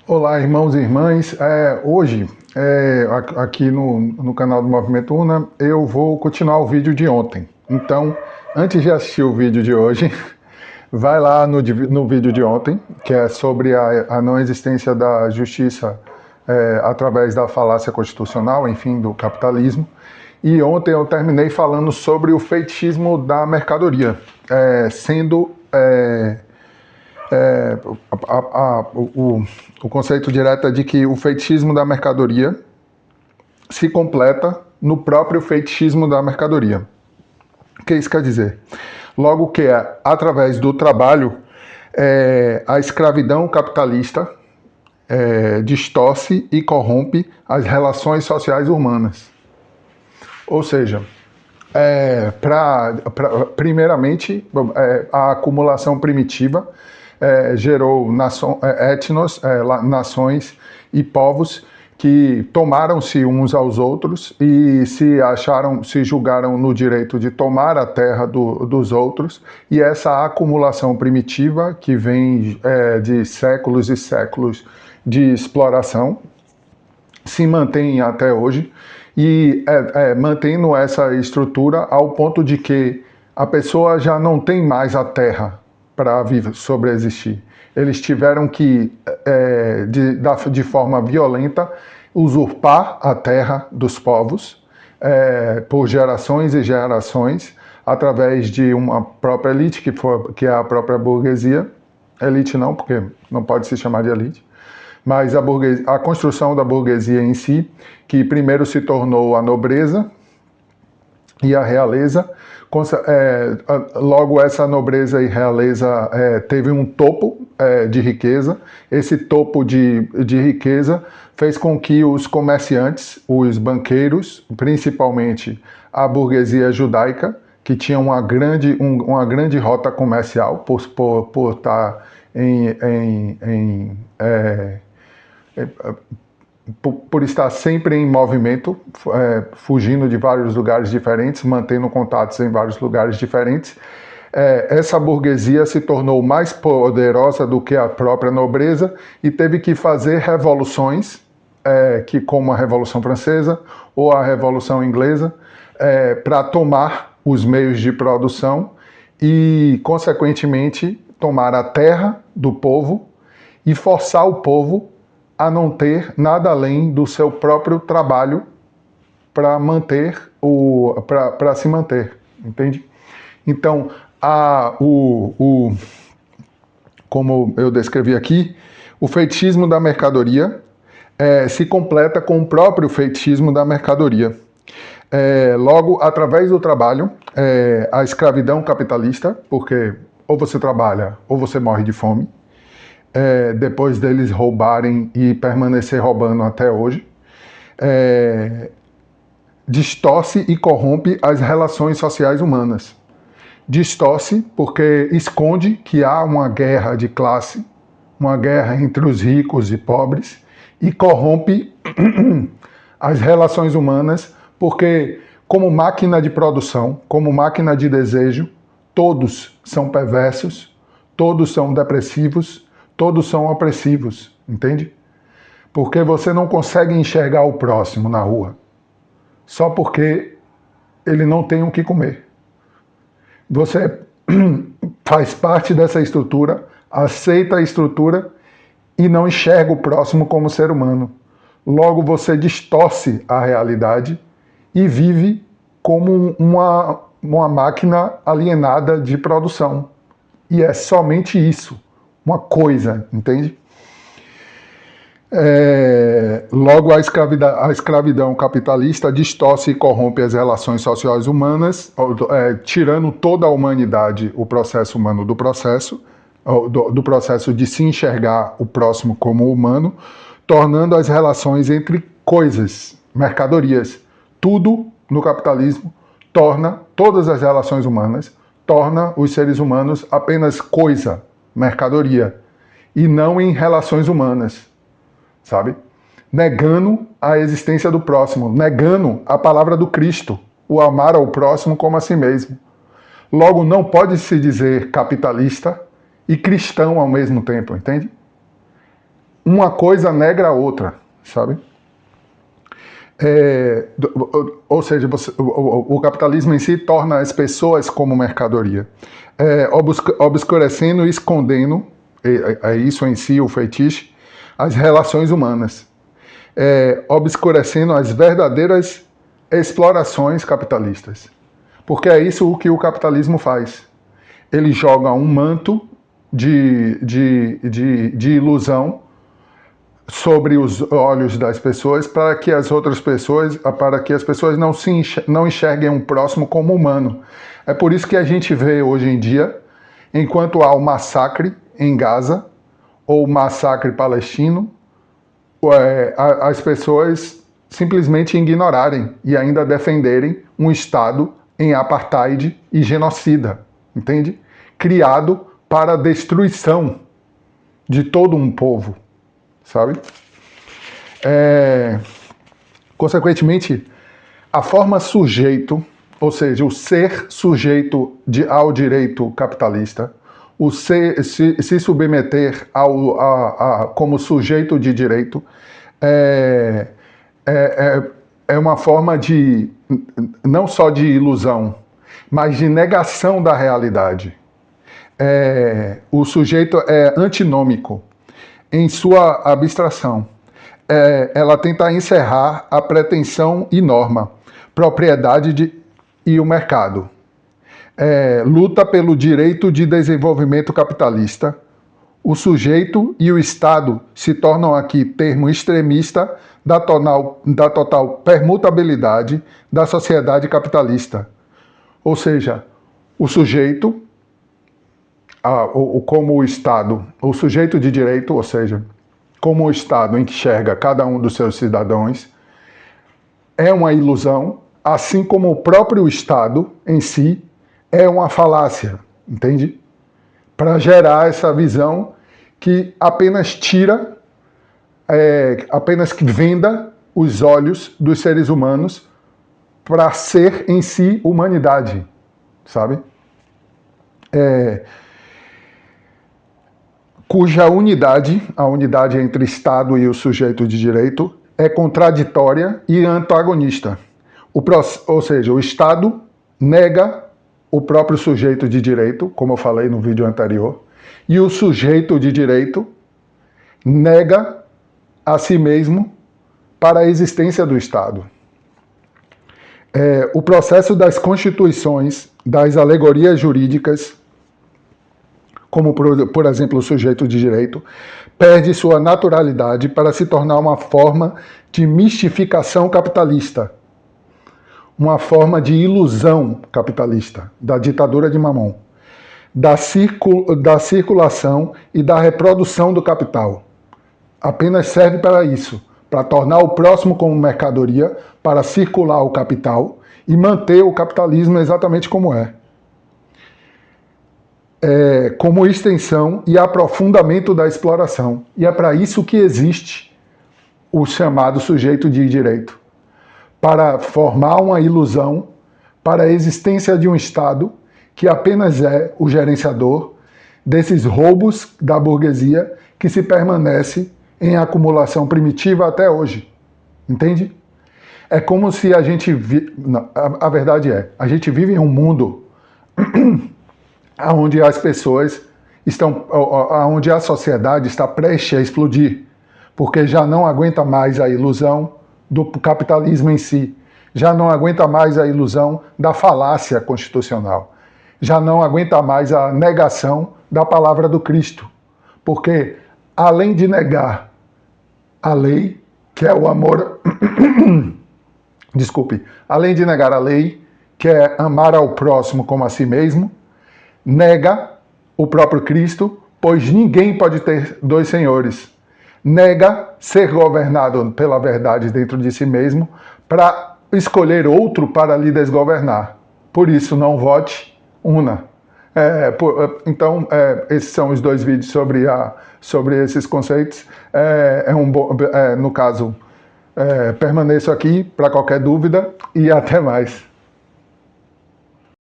Olá, irmãos e irmãs. Hoje, aqui no canal do Movimento Una, eu vou continuar o vídeo de ontem. Então, antes de assistir o vídeo de hoje, vai lá no vídeo de ontem, que é sobre a não existência da justiça através da falácia constitucional, enfim, do capitalismo. E ontem eu terminei falando sobre o fetichismo da mercadoria, sendo é, o conceito direto é de que o fetichismo da mercadoria se completa no próprio fetichismo da mercadoria. O que isso quer dizer? Logo que é através do trabalho, a escravidão capitalista distorce e corrompe as relações sociais humanas. Ou seja, primeiramente, a acumulação primitiva gerou etnos, nações e povos que tomaram-se uns aos outros e se julgaram no direito de tomar a terra dos outros, e essa acumulação primitiva que vem de séculos e séculos de exploração se mantém até hoje e mantendo essa estrutura ao ponto de que a pessoa já não tem mais a terra para sobreexistir. Eles tiveram que, de forma violenta, usurpar a terra dos povos por gerações e gerações, através de uma própria elite, que é a própria burguesia. Elite não, porque não pode se chamar de elite. Mas a construção da burguesia em si, que primeiro se tornou a nobreza e a realeza, logo essa nobreza e realeza teve um topo de riqueza. Esse topo de riqueza fez com que os comerciantes, os banqueiros, principalmente a burguesia judaica, que tinha uma grande rota comercial por estar por estar sempre em movimento, fugindo de vários lugares diferentes, mantendo contatos em vários lugares diferentes, essa burguesia se tornou mais poderosa do que a própria nobreza e teve que fazer revoluções, como a Revolução Francesa ou a Revolução Inglesa, para tomar os meios de produção e, consequentemente, tomar a terra do povo e forçar o povo a não ter nada além do seu próprio trabalho para se manter, entende? Então, como eu descrevi aqui, o fetichismo da mercadoria se completa com o próprio fetichismo da mercadoria. Logo, através do trabalho, a escravidão capitalista, porque ou você trabalha ou você morre de fome, depois deles roubarem e permanecer roubando até hoje, distorce e corrompe as relações sociais humanas. Distorce porque esconde que há uma guerra de classe, uma guerra entre os ricos e pobres, e corrompe as relações humanas porque, como máquina de produção, como máquina de desejo, todos são perversos, todos são depressivos, todos são opressivos, entende? Porque você não consegue enxergar o próximo na rua, só porque ele não tem o que comer. Você faz parte dessa estrutura, aceita a estrutura e não enxerga o próximo como ser humano. Logo você distorce a realidade e vive como uma máquina alienada de produção. E é somente isso. Uma coisa, entende? Logo, a escravidão capitalista distorce e corrompe as relações sociais humanas, tirando toda a humanidade, o processo humano do processo de se enxergar o próximo como humano, tornando as relações entre coisas, mercadorias, tudo no capitalismo torna todas as relações humanas, torna os seres humanos apenas coisa, mercadoria, e não em relações humanas, sabe? Negando a existência do próximo, negando a palavra do Cristo, o amar ao próximo como a si mesmo. Logo, não pode se dizer capitalista e cristão ao mesmo tempo, entende? uma coisa nega a outra, sabe? Ou seja, o capitalismo em si torna as pessoas como mercadoria, obscurecendo e escondendo, é isso em si o feitiço, as relações humanas, obscurecendo as verdadeiras explorações capitalistas. Porque é isso o que o capitalismo faz. Ele joga um manto de ilusão sobre os olhos das pessoas para que as outras pessoas, para que as pessoas não enxerguem um próximo como humano. É por isso que a gente vê hoje em dia, enquanto há o massacre em Gaza, ou o massacre palestino, as pessoas simplesmente ignorarem e ainda defenderem um Estado em apartheid e genocida, entende? Criado para a destruição de todo um povo, sabe? Consequentemente, a forma sujeito, ou seja, o ser sujeito ao direito capitalista, o se submeter como sujeito de direito, é uma forma de, não só de ilusão, mas de negação da realidade. O sujeito é antinômico em sua abstração. Ela tenta encerrar a pretensão e norma, propriedade e o mercado. Luta pelo direito de desenvolvimento capitalista. O sujeito e o Estado se tornam aqui termo extremista da total permutabilidade da sociedade capitalista. Ou seja, o sujeito, como o Estado, o sujeito de direito, ou seja, como o Estado enxerga cada um dos seus cidadãos, é uma ilusão, assim como o próprio Estado em si é uma falácia, entende? Para gerar essa visão que apenas tira, apenas que venda os olhos dos seres humanos para ser em si humanidade, sabe? Cuja unidade, a unidade entre Estado e o sujeito de direito, é contraditória e antagonista. Ou seja, o Estado nega o próprio sujeito de direito, como eu falei no vídeo anterior, e o sujeito de direito nega a si mesmo para a existência do Estado. O processo das constituições, das alegorias jurídicas, como por exemplo o sujeito de direito, perde sua naturalidade para se tornar uma forma de mistificação capitalista, uma forma de ilusão capitalista, da ditadura de Mamon, da circulação e da reprodução do capital. Apenas serve para isso, para tornar o próximo como mercadoria, para circular o capital e manter o capitalismo exatamente como é. Como extensão e aprofundamento da exploração. E é para isso que existe o chamado sujeito de direito. Para formar uma ilusão para a existência de um Estado que apenas é o gerenciador desses roubos da burguesia que se permanece em acumulação primitiva até hoje. Entende? É como se a gente... a verdade a gente vive em um mundo onde as pessoas estão... onde a sociedade está prestes a explodir, porque já não aguenta mais a ilusão do capitalismo em si, já não aguenta mais a ilusão da falácia constitucional, já não aguenta mais a negação da palavra do Cristo, porque além de negar a lei, que é o amor... Desculpe, além de negar a lei, que é amar ao próximo como a si mesmo, nega o próprio Cristo, pois ninguém pode ter dois senhores. Nega ser governado pela verdade dentro de si mesmo para escolher outro para lhe desgovernar. Por isso, não vote, una. Então, esses são os dois vídeos sobre esses conceitos. No caso, permaneço aqui para qualquer dúvida e até mais.